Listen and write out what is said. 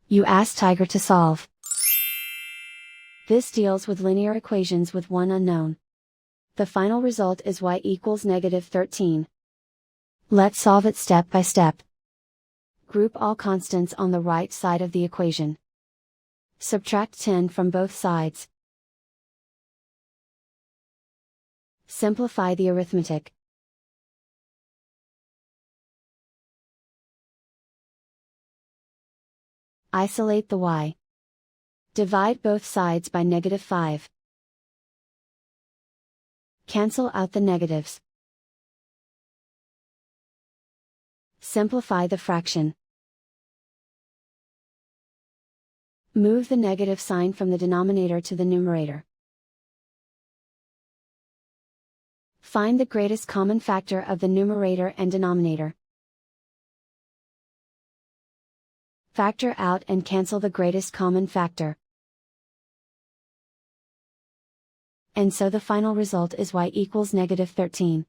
You ask Tiger to solve. This deals with linear equations with one unknown. The final result is y equals -13. Let's solve it step by step. Group all constants on the right side of the equation. Subtract 10 from both sides. Simplify the arithmetic. Isolate the y. Divide both sides by -5. Cancel out the negatives. Simplify the fraction. Move the negative sign from the denominator to the numerator. Find the greatest common factor of the numerator and denominator. Factor out and cancel the greatest common factor. And so the final result is y equals -13.